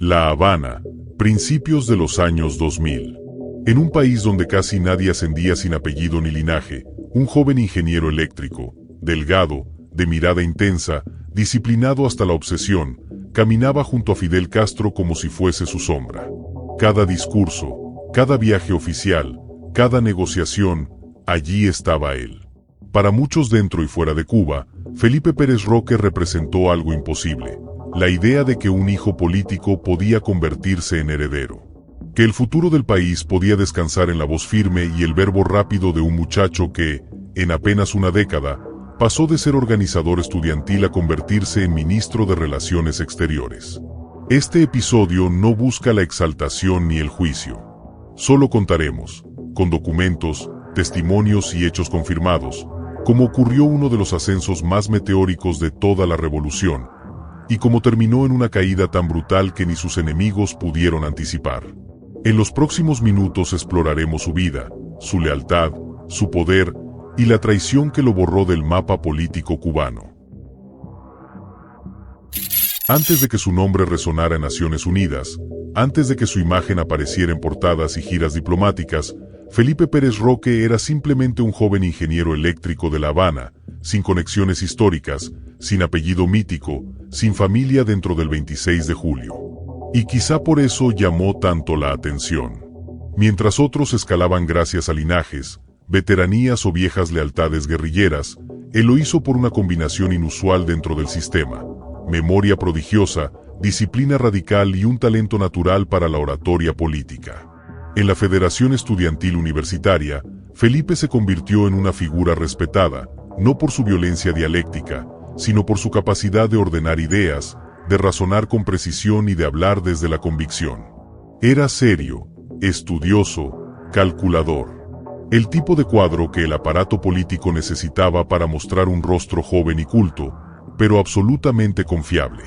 La Habana, principios de los años 2000. En un país donde casi nadie ascendía sin apellido ni linaje, un joven ingeniero eléctrico, delgado, de mirada intensa, disciplinado hasta la obsesión, caminaba junto a Fidel Castro como si fuese su sombra. Cada discurso, cada viaje oficial, cada negociación, allí estaba él. Para muchos dentro y fuera de Cuba, Felipe Pérez Roque representó algo imposible, la idea de que un hijo político podía convertirse en heredero. Que el futuro del país podía descansar en la voz firme y el verbo rápido de un muchacho que, en apenas una década, pasó de ser organizador estudiantil a convertirse en ministro de Relaciones Exteriores. Este episodio no busca la exaltación ni el juicio. Solo contaremos, con documentos, testimonios y hechos confirmados, cómo ocurrió uno de los ascensos más meteóricos de toda la revolución, y cómo terminó en una caída tan brutal que ni sus enemigos pudieron anticipar. En los próximos minutos exploraremos su vida, su lealtad, su poder y la traición que lo borró del mapa político cubano. Antes de que su nombre resonara en Naciones Unidas, antes de que su imagen apareciera en portadas y giras diplomáticas, Felipe Pérez Roque era simplemente un joven ingeniero eléctrico de La Habana, sin conexiones históricas, sin apellido mítico, sin familia dentro del 26 de julio. Y quizá por eso llamó tanto la atención. Mientras otros escalaban gracias a linajes, veteranías o viejas lealtades guerrilleras, él lo hizo por una combinación inusual dentro del sistema: memoria prodigiosa, disciplina radical y un talento natural para la oratoria política. En la Federación Estudiantil Universitaria, Felipe se convirtió en una figura respetada, no por su violencia dialéctica, sino por su capacidad de ordenar ideas, de razonar con precisión y de hablar desde la convicción. Era serio, estudioso, calculador. El tipo de cuadro que el aparato político necesitaba para mostrar un rostro joven y culto, pero absolutamente confiable.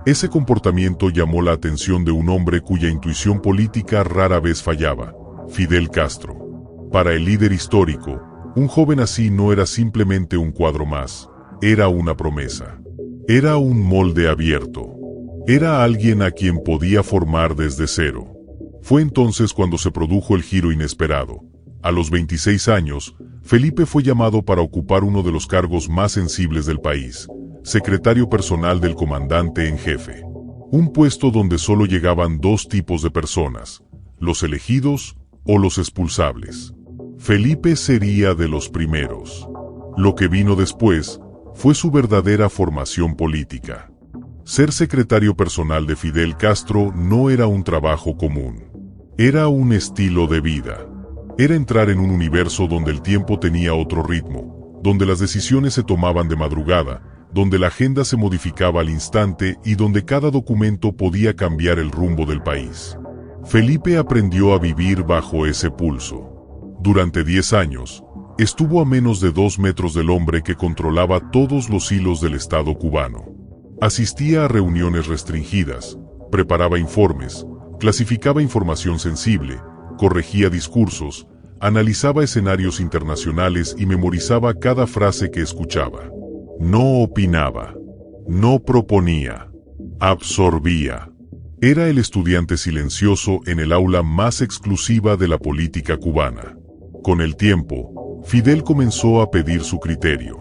Ese comportamiento llamó la atención de un hombre cuya intuición política rara vez fallaba: Fidel Castro. Para el líder histórico, un joven así no era simplemente un cuadro más, era una promesa. Era un molde abierto. Era alguien a quien podía formar desde cero. Fue entonces cuando se produjo el giro inesperado. A los 26 años, Felipe fue llamado para ocupar uno de los cargos más sensibles del país: secretario personal del comandante en jefe. Un puesto donde solo llegaban dos tipos de personas: los elegidos o los expulsables. Felipe sería de los primeros. Lo que vino después fue su verdadera formación política. Ser secretario personal de Fidel Castro no era un trabajo común. Era un estilo de vida. Era entrar en un universo donde el tiempo tenía otro ritmo, donde las decisiones se tomaban de madrugada, donde la agenda se modificaba al instante y donde cada documento podía cambiar el rumbo del país. Felipe aprendió a vivir bajo ese pulso. Durante 10 años, estuvo a menos de 2 metros del hombre que controlaba todos los hilos del Estado cubano. Asistía a reuniones restringidas, preparaba informes, clasificaba información sensible, corregía discursos, analizaba escenarios internacionales y memorizaba cada frase que escuchaba. No opinaba, no proponía, absorbía. Era el estudiante silencioso en el aula más exclusiva de la política cubana. Con el tiempo, Fidel comenzó a pedir su criterio.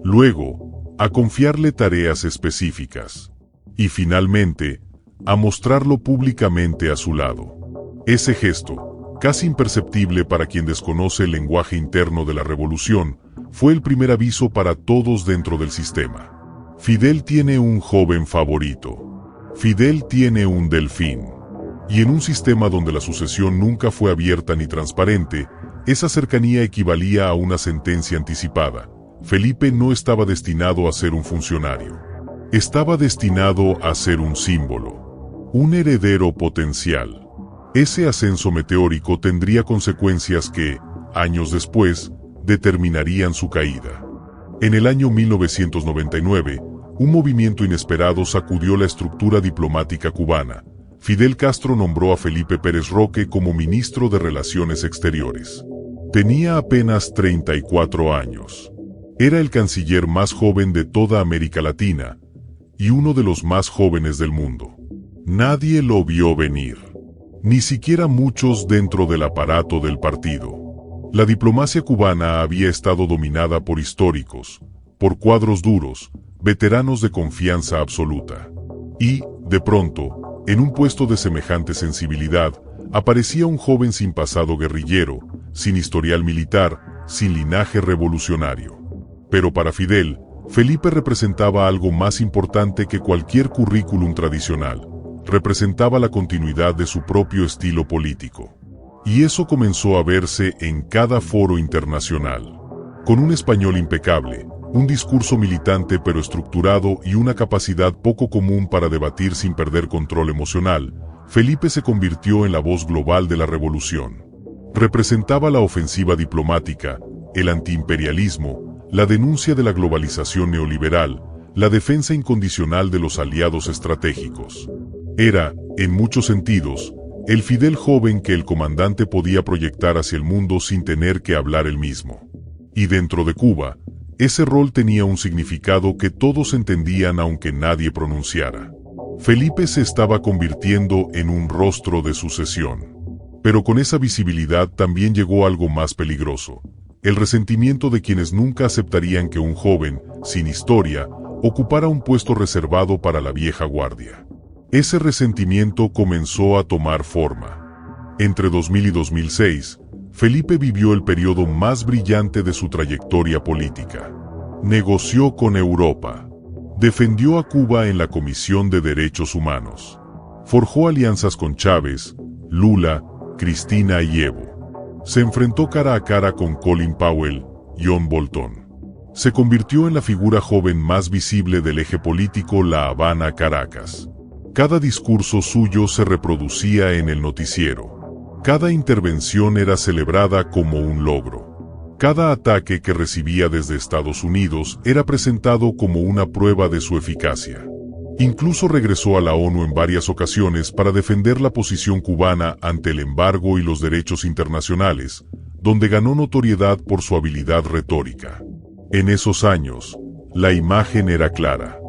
Luego, a confiarle tareas específicas. Y finalmente, a mostrarlo públicamente a su lado. Ese gesto, casi imperceptible para quien desconoce el lenguaje interno de la revolución, fue el primer aviso para todos dentro del sistema. Fidel tiene un joven favorito. Fidel tiene un delfín. Y en un sistema donde la sucesión nunca fue abierta ni transparente, esa cercanía equivalía a una sentencia anticipada. Felipe no estaba destinado a ser un funcionario. Estaba destinado a ser un símbolo. Un heredero potencial. Ese ascenso meteórico tendría consecuencias que, años después, determinarían su caída. En el año 1999, un movimiento inesperado sacudió la estructura diplomática cubana. Fidel Castro nombró a Felipe Pérez Roque como ministro de Relaciones Exteriores. Tenía apenas 34 años. Era el canciller más joven de toda América Latina, y uno de los más jóvenes del mundo. Nadie lo vio venir. Ni siquiera muchos dentro del aparato del partido. La diplomacia cubana había estado dominada por históricos, por cuadros duros, veteranos de confianza absoluta. Y, de pronto, en un puesto de semejante sensibilidad, aparecía un joven sin pasado guerrillero, sin historial militar, sin linaje revolucionario. Pero para Fidel, Felipe representaba algo más importante que cualquier currículum tradicional. Representaba la continuidad de su propio estilo político. Y eso comenzó a verse en cada foro internacional. Con un español impecable, un discurso militante pero estructurado y una capacidad poco común para debatir sin perder control emocional, Felipe se convirtió en la voz global de la revolución. Representaba la ofensiva diplomática, el antiimperialismo, la denuncia de la globalización neoliberal, la defensa incondicional de los aliados estratégicos. Era, en muchos sentidos, el Fidel joven que el comandante podía proyectar hacia el mundo sin tener que hablar él mismo. Y dentro de Cuba, ese rol tenía un significado que todos entendían aunque nadie pronunciara. Felipe se estaba convirtiendo en un rostro de sucesión. Pero con esa visibilidad también llegó algo más peligroso: el resentimiento de quienes nunca aceptarían que un joven, sin historia, ocupara un puesto reservado para la vieja guardia. Ese resentimiento comenzó a tomar forma. Entre 2000 y 2006, Felipe vivió el periodo más brillante de su trayectoria política. Negoció con Europa. Defendió a Cuba en la Comisión de Derechos Humanos. Forjó alianzas con Chávez, Lula, Cristina y Evo. Se enfrentó cara a cara con Colin Powell, John Bolton. Se convirtió en la figura joven más visible del eje político La Habana-Caracas. Cada discurso suyo se reproducía en el noticiero. Cada intervención era celebrada como un logro. Cada ataque que recibía desde Estados Unidos era presentado como una prueba de su eficacia. Incluso regresó a la ONU en varias ocasiones para defender la posición cubana ante el embargo y los derechos internacionales, donde ganó notoriedad por su habilidad retórica. En esos años, la imagen era clara.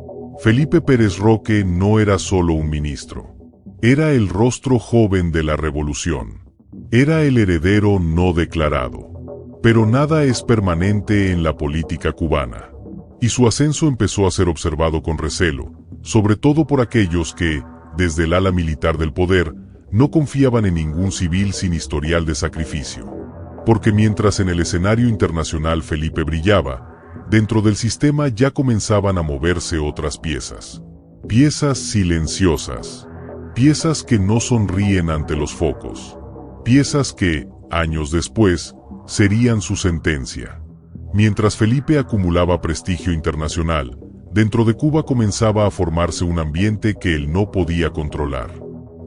Felipe Pérez Roque no era solo un ministro. Era el rostro joven de la revolución. Era el heredero no declarado. Pero nada es permanente en la política cubana. Y su ascenso empezó a ser observado con recelo, sobre todo por aquellos que, desde el ala militar del poder, no confiaban en ningún civil sin historial de sacrificio. Porque mientras en el escenario internacional Felipe brillaba, dentro del sistema ya comenzaban a moverse otras piezas. Piezas silenciosas. Piezas que no sonríen ante los focos. Piezas que, años después, serían su sentencia. Mientras Felipe acumulaba prestigio internacional, dentro de Cuba comenzaba a formarse un ambiente que él no podía controlar.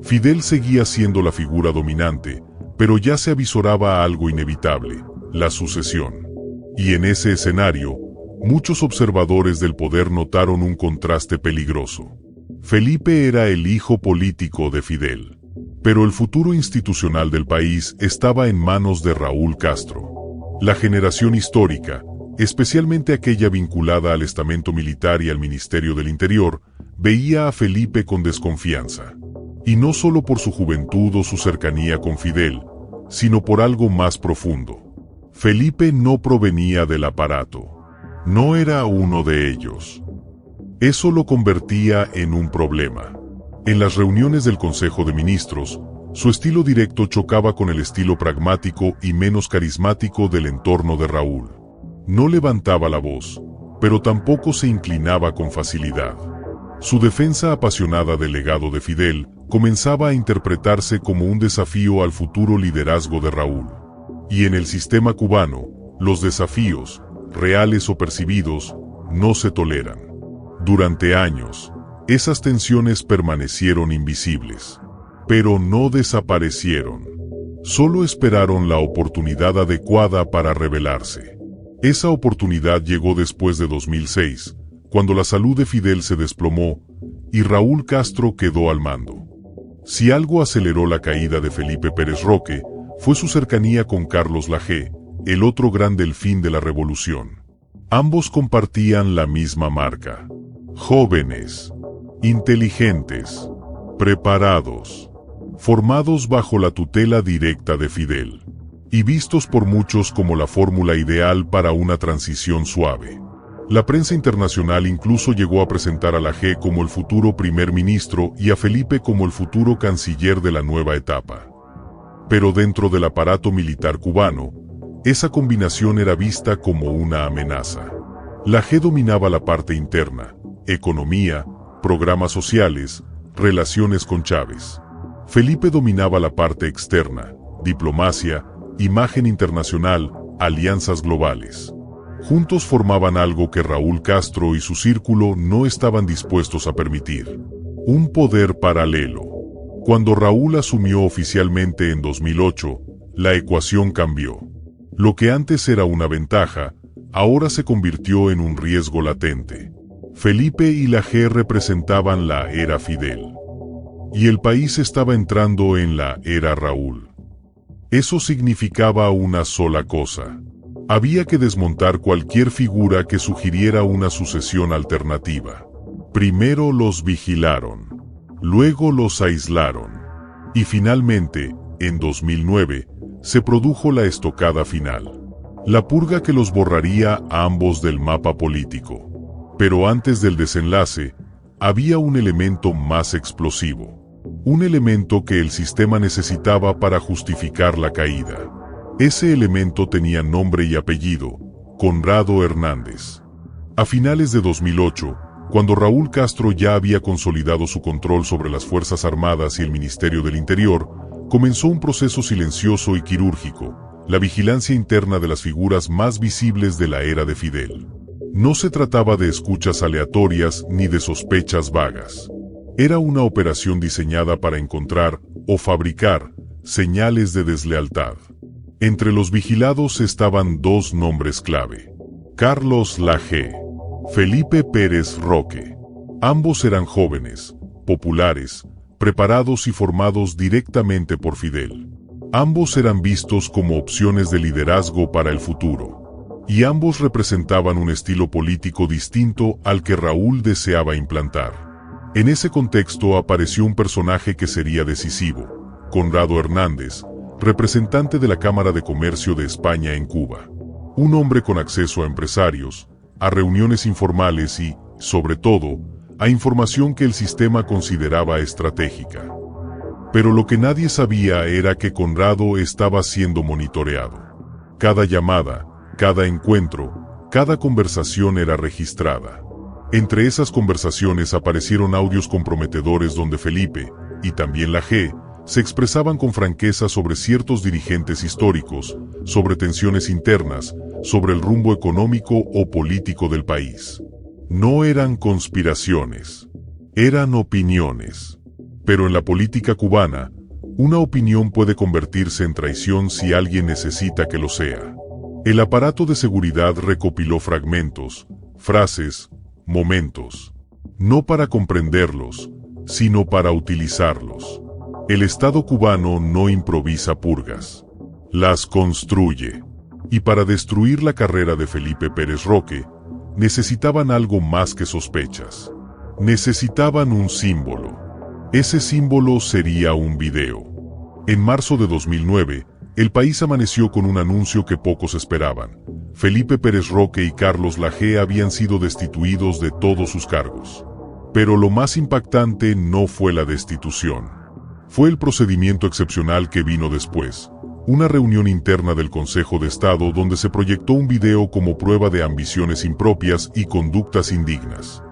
Fidel seguía siendo la figura dominante, pero ya se avisoraba a algo inevitable: la sucesión. Y en ese escenario, muchos observadores del poder notaron un contraste peligroso. Felipe era el hijo político de Fidel, pero el futuro institucional del país estaba en manos de Raúl Castro. La generación histórica, especialmente aquella vinculada al estamento militar y al Ministerio del Interior, veía a Felipe con desconfianza. Y no solo por su juventud o su cercanía con Fidel, sino por algo más profundo. Felipe no provenía del aparato. No era uno de ellos. Eso lo convertía en un problema. En las reuniones del Consejo de Ministros, su estilo directo chocaba con el estilo pragmático y menos carismático del entorno de Raúl. No levantaba la voz, pero tampoco se inclinaba con facilidad. Su defensa apasionada del legado de Fidel comenzaba a interpretarse como un desafío al futuro liderazgo de Raúl. Y en el sistema cubano, los desafíos, reales o percibidos, no se toleran. Durante años, esas tensiones permanecieron invisibles. Pero no desaparecieron. Solo esperaron la oportunidad adecuada para revelarse. Esa oportunidad llegó después de 2006, cuando la salud de Fidel se desplomó y Raúl Castro quedó al mando. Si algo aceleró la caída de Felipe Pérez Roque, fue su cercanía con Carlos Laje, el otro gran delfín de la revolución. Ambos compartían la misma marca. Jóvenes, inteligentes, preparados, formados bajo la tutela directa de Fidel, y vistos por muchos como la fórmula ideal para una transición suave. La prensa internacional incluso llegó a presentar a Laje como el futuro primer ministro y a Felipe como el futuro canciller de la nueva etapa. Pero dentro del aparato militar cubano, esa combinación era vista como una amenaza. Laje dominaba la parte interna, economía, programas sociales, relaciones con Chávez. Felipe dominaba la parte externa, diplomacia, imagen internacional, alianzas globales. Juntos formaban algo que Raúl Castro y su círculo no estaban dispuestos a permitir: un poder paralelo. Cuando Raúl asumió oficialmente en 2008, la ecuación cambió. Lo que antes era una ventaja, ahora se convirtió en un riesgo latente. Felipe y Laje representaban la era Fidel, y el país estaba entrando en la era Raúl. Eso significaba una sola cosa: había que desmontar cualquier figura que sugiriera una sucesión alternativa. Primero los vigilaron, luego los aislaron, y finalmente, en 2009, se produjo la estocada final. La purga que los borraría a ambos del mapa político. Pero antes del desenlace, había un elemento más explosivo. Un elemento que el sistema necesitaba para justificar la caída. Ese elemento tenía nombre y apellido: Conrado Hernández. A finales de 2008, cuando Raúl Castro ya había consolidado su control sobre las Fuerzas Armadas y el Ministerio del Interior, comenzó un proceso silencioso y quirúrgico: la vigilancia interna de las figuras más visibles de la era de Fidel. No se trataba de escuchas aleatorias ni de sospechas vagas. Era una operación diseñada para encontrar, o fabricar, señales de deslealtad. Entre los vigilados estaban dos nombres clave: Carlos Laje, Felipe Pérez Roque. Ambos eran jóvenes, populares, preparados y formados directamente por Fidel. Ambos eran vistos como opciones de liderazgo para el futuro. Y ambos representaban un estilo político distinto al que Raúl deseaba implantar. En ese contexto apareció un personaje que sería decisivo: Conrado Hernández, representante de la Cámara de Comercio de España en Cuba. Un hombre con acceso a empresarios, a reuniones informales y, sobre todo, a información que el sistema consideraba estratégica. Pero lo que nadie sabía era que Conrado estaba siendo monitoreado. Cada llamada, cada encuentro, cada conversación era registrada. Entre esas conversaciones aparecieron audios comprometedores donde Felipe, y también Laje, se expresaban con franqueza sobre ciertos dirigentes históricos, sobre tensiones internas, sobre el rumbo económico o político del país. No eran conspiraciones, eran opiniones. Pero en la política cubana, una opinión puede convertirse en traición si alguien necesita que lo sea. El aparato de seguridad recopiló fragmentos, frases, momentos, no para comprenderlos, sino para utilizarlos. El Estado cubano no improvisa purgas, las construye. Y para destruir la carrera de Felipe Pérez Roque, necesitaban algo más que sospechas. Necesitaban un símbolo. Ese símbolo sería un video. En marzo de 2009, el país amaneció con un anuncio que pocos esperaban: Felipe Pérez Roque y Carlos Laje habían sido destituidos de todos sus cargos. Pero lo más impactante no fue la destitución. Fue el procedimiento excepcional que vino después: una reunión interna del Consejo de Estado donde se proyectó un video como prueba de ambiciones impropias y conductas indignas.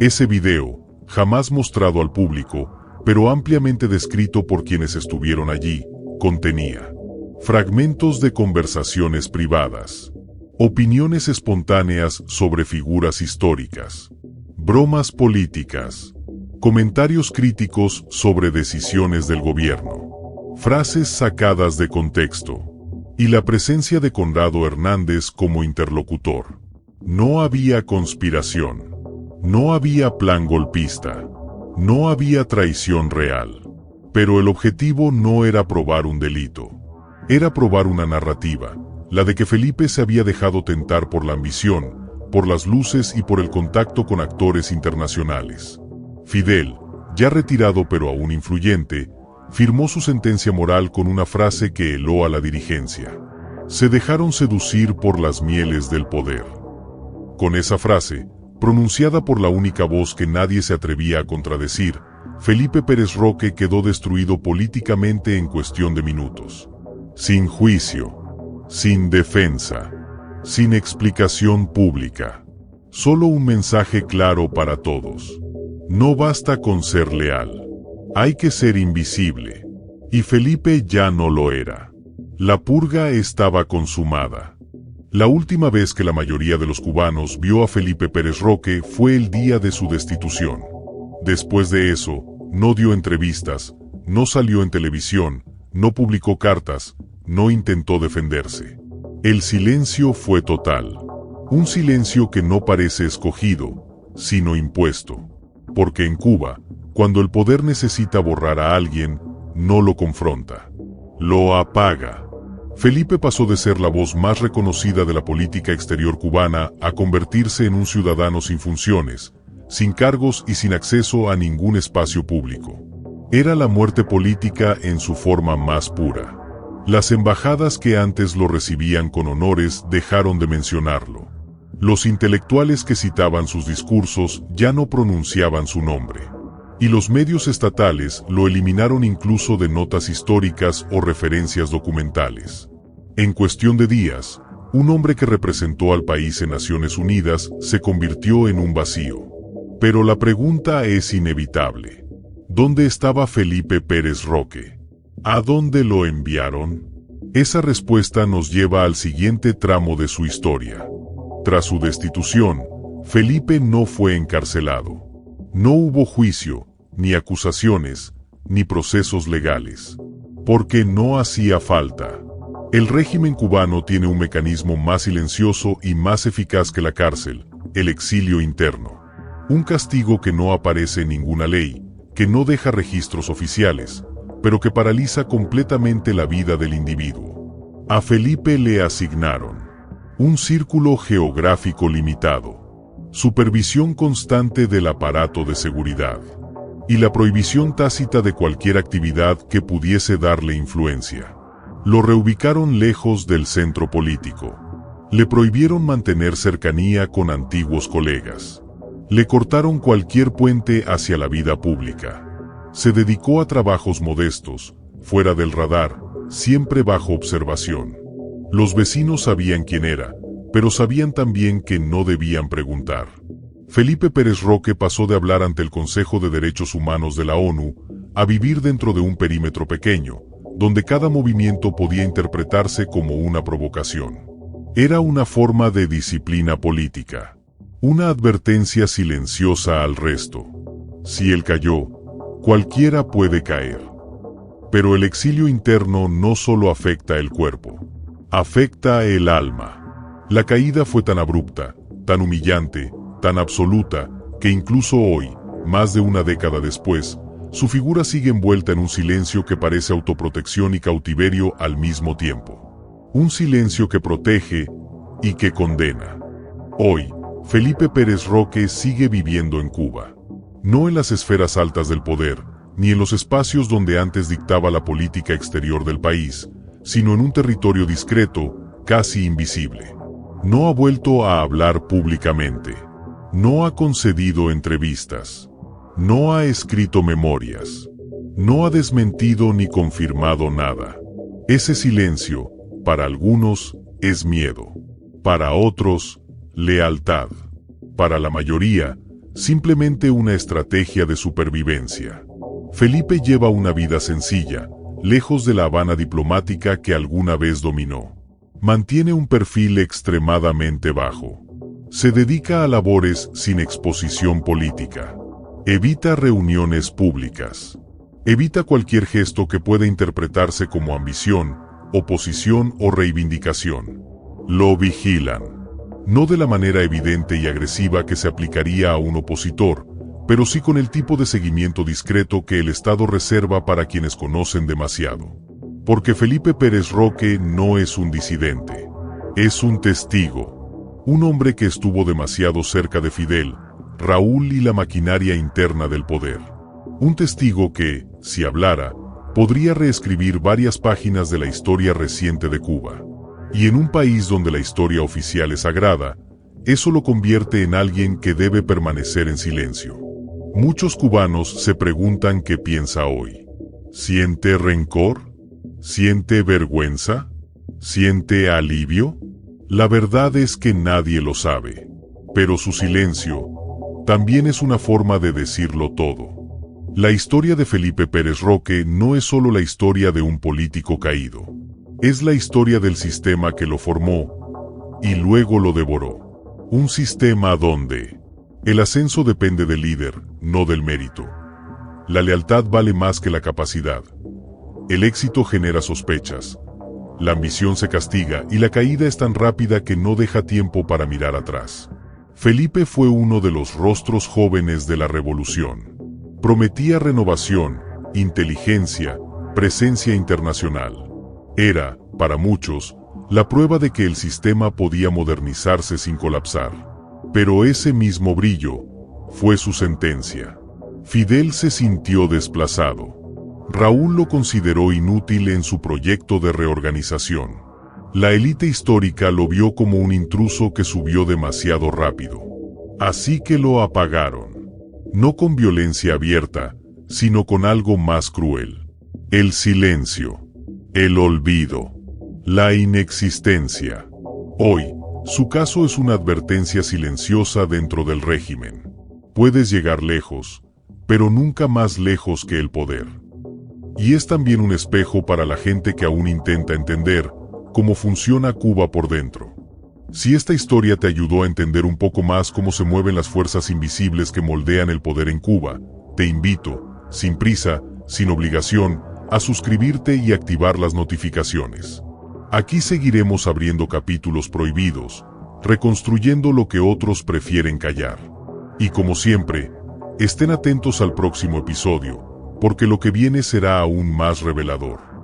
Ese video, jamás mostrado al público, pero ampliamente descrito por quienes estuvieron allí, contenía fragmentos de conversaciones privadas, opiniones espontáneas sobre figuras históricas, bromas políticas, comentarios críticos sobre decisiones del gobierno, frases sacadas de contexto, y la presencia de Conrado Hernández como interlocutor. No había conspiración, no había plan golpista, no había traición real. Pero el objetivo no era probar un delito, era probar una narrativa, la de que Felipe se había dejado tentar por la ambición, por las luces y por el contacto con actores internacionales. Fidel, ya retirado pero aún influyente, firmó su sentencia moral con una frase que heló a la dirigencia. Se dejaron seducir por las mieles del poder. Con esa frase, pronunciada por la única voz que nadie se atrevía a contradecir, Felipe Pérez Roque quedó destruido políticamente en cuestión de minutos. Sin juicio, sin defensa, sin explicación pública. Solo un mensaje claro para todos. No basta con ser leal. Hay que ser invisible. Y Felipe ya no lo era. La purga estaba consumada. La última vez que la mayoría de los cubanos vio a Felipe Pérez Roque fue el día de su destitución. Después de eso, no dio entrevistas, no salió en televisión, no publicó cartas, no intentó defenderse. El silencio fue total. Un silencio que no parece escogido, sino impuesto. Porque en Cuba, cuando el poder necesita borrar a alguien, no lo confronta. Lo apaga. Felipe pasó de ser la voz más reconocida de la política exterior cubana a convertirse en un ciudadano sin funciones, sin cargos y sin acceso a ningún espacio público. Era la muerte política en su forma más pura. Las embajadas que antes lo recibían con honores dejaron de mencionarlo. Los intelectuales que citaban sus discursos ya no pronunciaban su nombre. Y los medios estatales lo eliminaron incluso de notas históricas o referencias documentales. En cuestión de días, un hombre que representó al país en Naciones Unidas se convirtió en un vacío. Pero la pregunta es inevitable. ¿Dónde estaba Felipe Pérez Roque? ¿A dónde lo enviaron? Esa respuesta nos lleva al siguiente tramo de su historia. Tras su destitución, Felipe no fue encarcelado. No hubo juicio, ni acusaciones, ni procesos legales. Porque no hacía falta. El régimen cubano tiene un mecanismo más silencioso y más eficaz que la cárcel, el exilio interno. Un castigo que no aparece en ninguna ley, que no deja registros oficiales, pero que paraliza completamente la vida del individuo. A Felipe le asignaron un círculo geográfico limitado, supervisión constante del aparato de seguridad y la prohibición tácita de cualquier actividad que pudiese darle influencia. Lo reubicaron lejos del centro político. Le prohibieron mantener cercanía con antiguos colegas. Le cortaron cualquier puente hacia la vida pública. Se dedicó a trabajos modestos, fuera del radar, siempre bajo observación. Los vecinos sabían quién era, pero sabían también que no debían preguntar. Felipe Pérez Roque pasó de hablar ante el Consejo de Derechos Humanos de la ONU a vivir dentro de un perímetro pequeño, donde cada movimiento podía interpretarse como una provocación. Era una forma de disciplina política. Una advertencia silenciosa al resto. Si él cayó, cualquiera puede caer. Pero el exilio interno no solo afecta el cuerpo, afecta el alma. La caída fue tan abrupta, tan humillante, tan absoluta, que incluso hoy, más de una década después, su figura sigue envuelta en un silencio que parece autoprotección y cautiverio al mismo tiempo. Un silencio que protege y que condena. Hoy, Felipe Pérez Roque sigue viviendo en Cuba. No en las esferas altas del poder, ni en los espacios donde antes dictaba la política exterior del país, sino en un territorio discreto, casi invisible. No ha vuelto a hablar públicamente. No ha concedido entrevistas. No ha escrito memorias. No ha desmentido ni confirmado nada. Ese silencio, para algunos, es miedo. Para otros, lealtad. Para la mayoría, simplemente una estrategia de supervivencia. Felipe lleva una vida sencilla, lejos de la Habana diplomática que alguna vez dominó. Mantiene un perfil extremadamente bajo. Se dedica a labores sin exposición política. Evita reuniones públicas. Evita cualquier gesto que pueda interpretarse como ambición, oposición o reivindicación. Lo vigilan. No de la manera evidente y agresiva que se aplicaría a un opositor, pero sí con el tipo de seguimiento discreto que el Estado reserva para quienes conocen demasiado. Porque Felipe Pérez Roque no es un disidente. Es un testigo. Un hombre que estuvo demasiado cerca de Fidel, Raúl y la maquinaria interna del poder. Un testigo que, si hablara, podría reescribir varias páginas de la historia reciente de Cuba. Y en un país donde la historia oficial es sagrada, eso lo convierte en alguien que debe permanecer en silencio. Muchos cubanos se preguntan qué piensa hoy. ¿Siente rencor? ¿Siente vergüenza? ¿Siente alivio? La verdad es que nadie lo sabe. Pero su silencio también es una forma de decirlo todo. La historia de Felipe Pérez Roque no es solo la historia de un político caído. Es la historia del sistema que lo formó y luego lo devoró. Un sistema donde el ascenso depende del líder, no del mérito. La lealtad vale más que la capacidad. El éxito genera sospechas. La ambición se castiga y la caída es tan rápida que no deja tiempo para mirar atrás. Felipe fue uno de los rostros jóvenes de la revolución. Prometía renovación, inteligencia, presencia internacional. Era, para muchos, la prueba de que el sistema podía modernizarse sin colapsar. Pero ese mismo brillo fue su sentencia. Fidel se sintió desplazado. Raúl lo consideró inútil en su proyecto de reorganización. La élite histórica lo vio como un intruso que subió demasiado rápido. Así que lo apagaron. No con violencia abierta, sino con algo más cruel. El silencio. El olvido. La inexistencia. Hoy, su caso es una advertencia silenciosa dentro del régimen. Puedes llegar lejos, pero nunca más lejos que el poder. Y es también un espejo para la gente que aún intenta entender cómo funciona Cuba por dentro. Si esta historia te ayudó a entender un poco más cómo se mueven las fuerzas invisibles que moldean el poder en Cuba, te invito, sin prisa, sin obligación, a suscribirte y activar las notificaciones. Aquí seguiremos abriendo capítulos prohibidos, reconstruyendo lo que otros prefieren callar. Y como siempre, estén atentos al próximo episodio, porque lo que viene será aún más revelador.